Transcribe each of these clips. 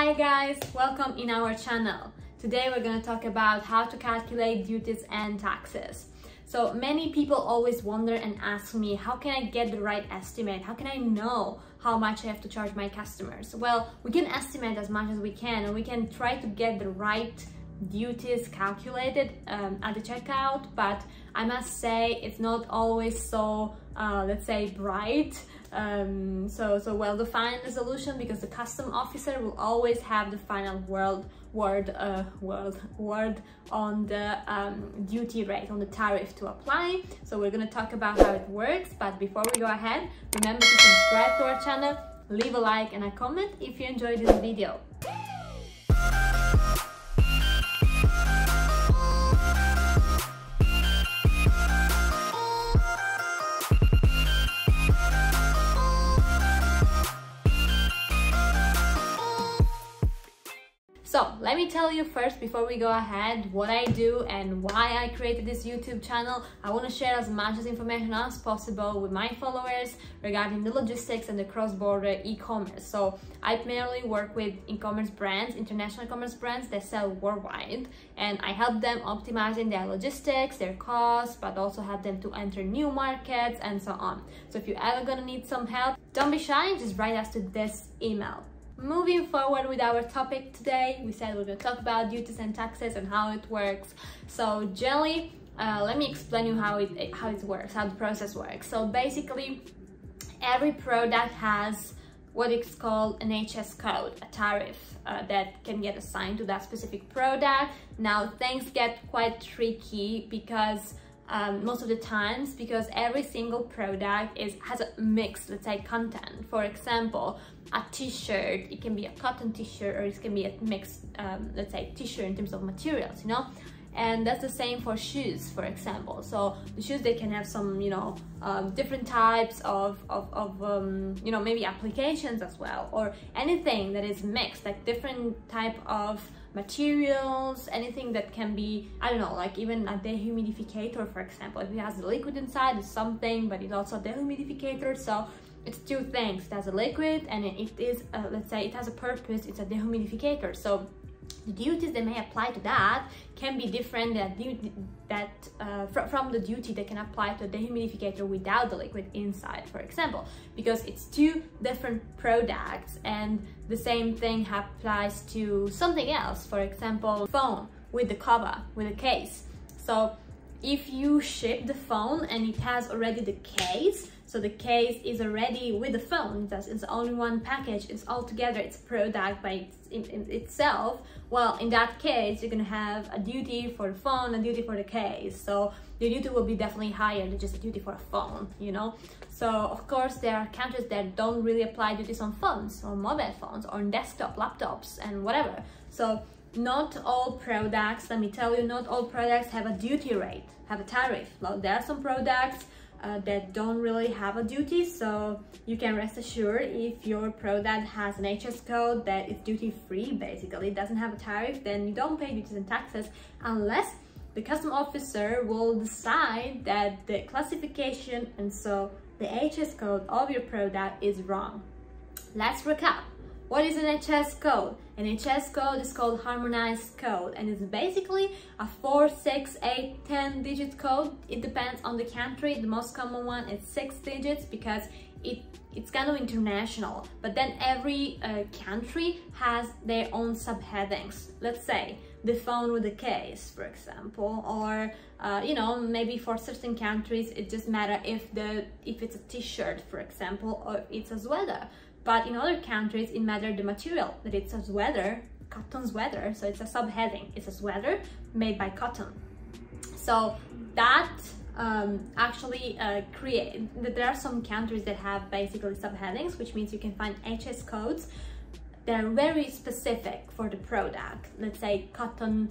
Hi guys, welcome in our channel. Today we're going to talk about how to calculate duties and taxes. So many people always wonder and ask me, how can I get the right estimate? How can I know how much I have to charge my customers? Well, we can estimate as much as we can, and we can try to get the right duties calculated at the checkout, but I must say it's not always so let's say bright, so well defined the solution, because the custom officer will always have the final word on the duty rate, on the tariff to apply. So we're going to talk about how it works, but before we go ahead, remember to subscribe to our channel, leave a like and a comment if you enjoyed this video. So let me tell you first, before we go ahead, what I do and why I created this YouTube channel. I want to share as much information as possible with my followers regarding the logistics and the cross-border e-commerce. So I mainly work with e-commerce brands, international e-commerce brands that sell worldwide, and I help them optimizing their logistics, their costs, but also help them to enter new markets and so on. So if you're ever gonna need some help, don't be shy, just write us to this email. Moving forward with our topic today, we said we're going to talk about duties and taxes and how it works. So generally, let me explain you how it works, how the process works. So basically, every product has what is called an HS code, a tariff that can get assigned to that specific product. Now things get quite tricky because most of the times, because every single product has a mix, let's say, content. For example, a t-shirt, it can be a cotton t-shirt, or it can be a mixed, let's say, t-shirt in terms of materials, you know. And that's the same for shoes, for example. So the shoes, they can have some, you know, different types of you know, maybe applications as well, or anything that is mixed, like different type of materials, anything that can be, I don't know, like even a dehumidificator, for example. If it has a liquid inside, it's something, but it's also a dehumidificator. So it's two things. It has a liquid and it is, let's say, it has a purpose, it's a dehumidificator. So the duties that may apply to that can be different from the duty that can apply to a dehumidificator without the liquid inside, for example, because it's two different products, and the same thing applies to something else. For example, phone with the cover, with a case. So if you ship the phone and it has already the case, so the case is already with the phone, it's only one package, it's all together, it's a product by itself. Well, in that case, you're gonna have a duty for the phone, a duty for the case. So the duty will be definitely higher than just a duty for a phone, you know. So of course, there are countries that don't really apply duties on phones, or mobile phones, or on desktop, laptops, and whatever. So not all products, let me tell you, not all products have a duty rate, have a tariff. Well, there are some products that don't really have a duty, so you can rest assured, if your product has an HS code that is duty-free, basically, it doesn't have a tariff, then you don't pay duties and taxes unless the custom officer will decide that the classification and so the HS code of your product is wrong. Let's recap. What is an HS code? An HS code is called harmonized code, and it's basically a 4, 6, 8, 10 digit code. It depends on the country. The most common one is 6 digits because it's kind of international, but then every country has their own subheadings. Let's say the phone with a case, for example, or you know, maybe for certain countries it just matters if it's a t-shirt, for example, or it's a sweater. But in other countries, it matters the material, that it's a sweater, cotton sweater, so it's a subheading. It's a sweater made by cotton. So that actually there are some countries that have basically subheadings, which means you can find HS codes that are very specific for the product. Let's say cotton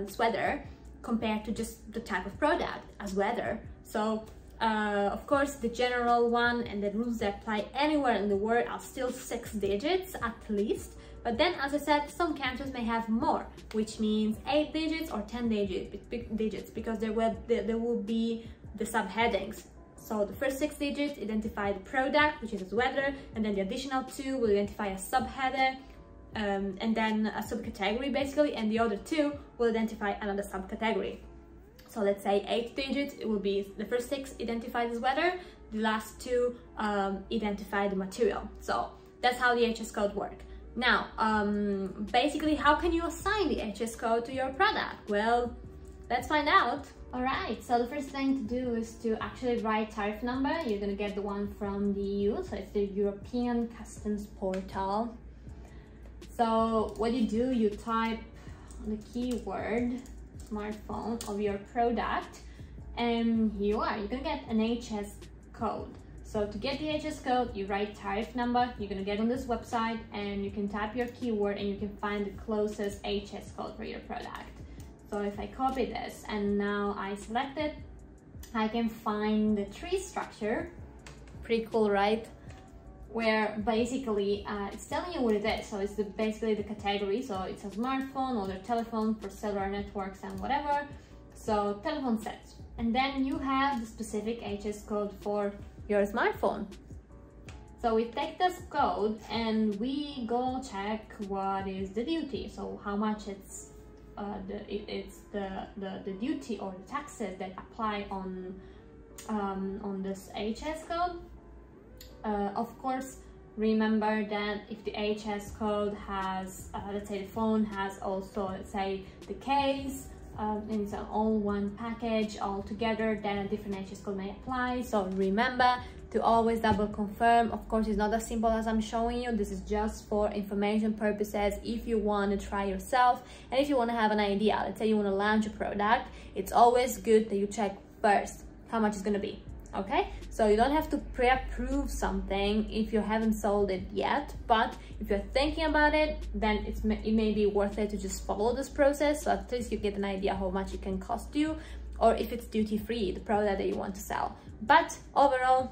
sweater compared to just the type of product, a sweater. So of course, the general one and the rules that apply anywhere in the world are still 6 digits at least. But then, as I said, some countries may have more, which means 8 digits or 10 digits, because there will be the subheadings. So the first 6 digits identify the product, which is a sweater, and then the additional 2 will identify a subheader, and then a subcategory basically, and the other 2 will identify another subcategory. So let's say 8 digits, it will be the first 6 identified as weather, the last 2 identify the material. So that's how the HS code works. Now, basically, how can you assign the HS code to your product? Well, let's find out. Alright, so the first thing to do is to actually write tariff number. You're gonna get the one from the EU, so it's the European Customs Portal. So what you do, you type the keyword smartphone of your product, and here you are, you're gonna get an HS code. So to get the HS code, you write tariff number, you're gonna get on this website, and you can type your keyword and you can find the closest HS code for your product. So if I copy this and now I select it, I can find the tree structure. Pretty cool, right? Where basically it's telling you what it is. So it's basically the category. So it's a smartphone or a telephone for cellular networks and whatever. So telephone sets. And then you have the specific HS code for your smartphone. So we take this code and we go check what is the duty. So how much it's the duty or the taxes that apply on this HS code. Of course, remember that if the HS code has, let's say the phone has also, let's say the case, and it's all one package all together, then a different HS code may apply. So remember to always double confirm. Of course, it's not as simple as I'm showing you. This is just for information purposes. If you want to try yourself and if you want to have an idea, let's say you want to launch a product, it's always good that you check first how much it's going to be. Okay, so you don't have to pre-approve something if you haven't sold it yet, but if you're thinking about it, then it may be worth it to just follow this process, so at least you get an idea how much it can cost you, or if it's duty-free, the product that you want to sell. But overall,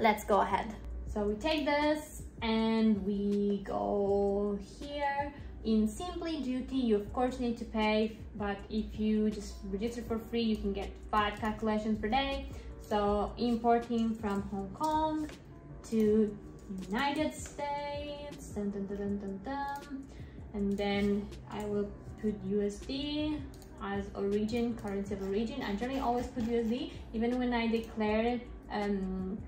let's go ahead. So we take this and we go here. In Simply Duty, you of course need to pay, but if you just register for free, you can get 5 calculations per day. So importing from Hong Kong to United States, dun, dun, dun, dun, dun, dun. And then I will put USD as origin, currency of origin. I generally always put USD, even when I declare it and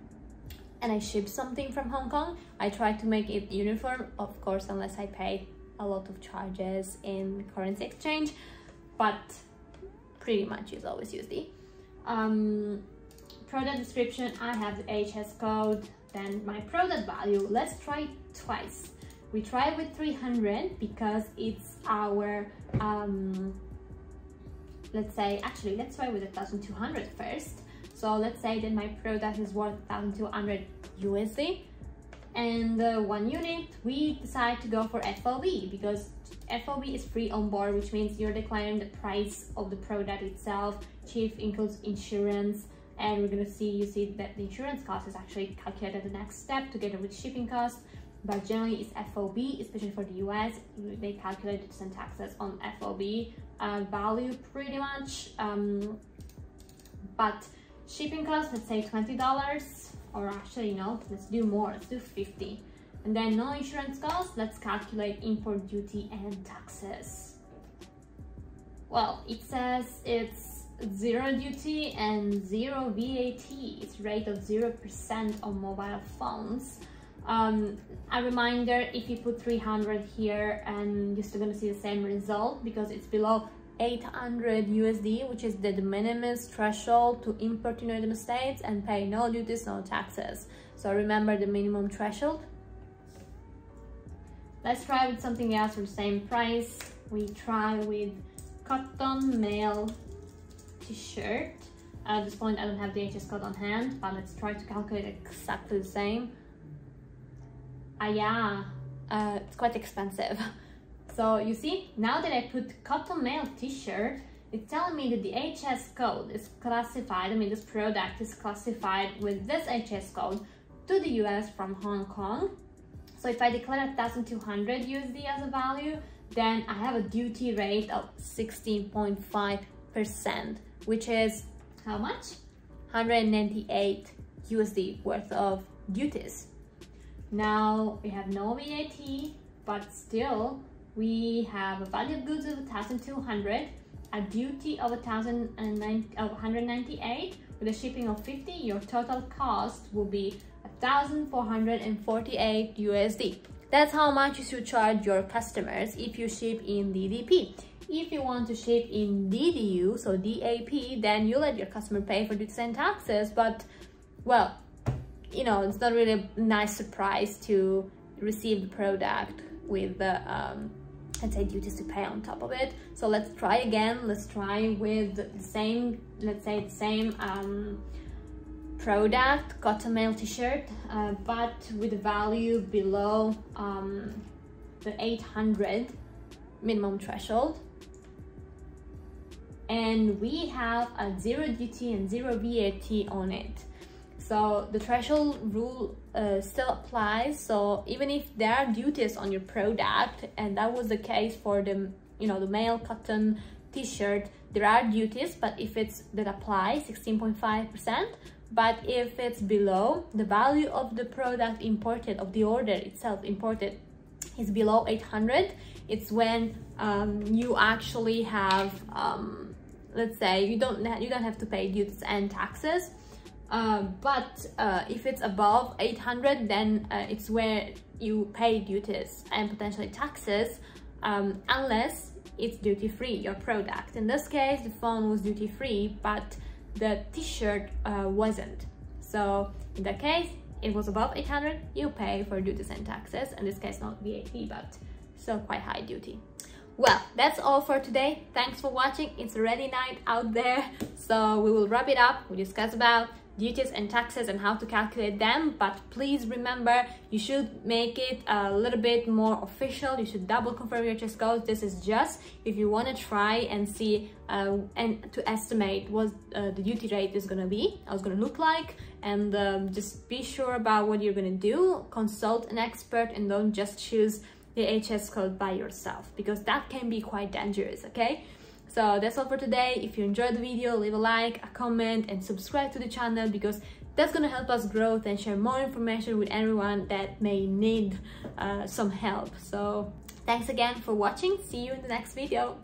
I ship something from Hong Kong, I try to make it uniform, of course, unless I pay a lot of charges in currency exchange, but pretty much is always USD. Product description, I have the HS code, then my product value. Let's try it twice. We try with 300 because it's our, let's say, actually, let's try with 1,200 first. So let's say that my product is worth 1,200 USD, and 1 unit, we decide to go for FOB because FOB is free on board, which means you're declaring the price of the product itself. Chief includes insurance, and we're gonna see, you see that the insurance cost is actually calculated the next step together with shipping costs, but generally it's FOB, especially for the US, they calculate the taxes on FOB value pretty much, but shipping costs, let's say $20, or actually no, let's do more, let's do 50. And then no insurance costs, let's calculate import duty and taxes. Well, it says it's 0 duty and 0 VAT. It's rate of 0% on mobile phones. A reminder, if you put 300 here, and you're still gonna see the same result because it's below 800 USD, which is the de minimis threshold to import to United States and pay no duties, no taxes. So remember the minimum threshold. Let's try with something else for the same price. We try with cotton male t-shirt. At this point I don't have the HS code on hand, but let's try to calculate exactly the same. It's quite expensive. So you see, now that I put cotton male t-shirt, it's telling me that the HS code is classified, I mean this product is classified with this HS code to the US from Hong Kong. So if I declare 1,200 USD as a value, then I have a duty rate of 16.5%, which is how much? 198 USD worth of duties. Now we have no VAT, but still we have a value of goods of 1,200, a duty of 198, with a shipping of 50. Your total cost will be 1,448 USD. That's how much you should charge your customers if you ship in DDP. If you want to ship in DDU, so DAP, then you let your customer pay for duties and taxes, but well, you know, it's not really a nice surprise to receive the product with the let's say duties to pay on top of it. So let's try again. Let's try with the same, let's say the same product, cotton mail t-shirt, but with a value below the 800 minimum threshold, and we have a 0 duty and 0 VAT on it. So the threshold rule still applies. So even if there are duties on your product, and that was the case for the, you know, the male cotton t-shirt, there are duties, but if it's that applies 16.5%. But if it's below the value of the product imported, of the order itself imported, is below 800, it's when you actually have let's say you don't have to pay duties and taxes. But if it's above 800, then it's where you pay duties and potentially taxes, unless it's duty-free, your product. In this case, the phone was duty-free, but the t-shirt wasn't. So in that case, it was above 800, you pay for duties and taxes. In this case, not VAT, but still quite high duty. Well, that's all for today. Thanks for watching. It's already night out there, so we will wrap it up. We discussed about duties and taxes and how to calculate them, but please remember, you should make it a little bit more official. You should double confirm your HS codes. This is just if you want to try and see and to estimate what the duty rate is going to be, how it's going to look like, and just be sure about what you're going to do. Consult an expert and don't just choose the HS code by yourself, because that can be quite dangerous. Okay, so that's all for today. If you enjoyed the video, leave a like, a comment, and subscribe to the channel, because that's gonna help us grow and share more information with everyone that may need some help. So thanks again for watching. See you in the next video.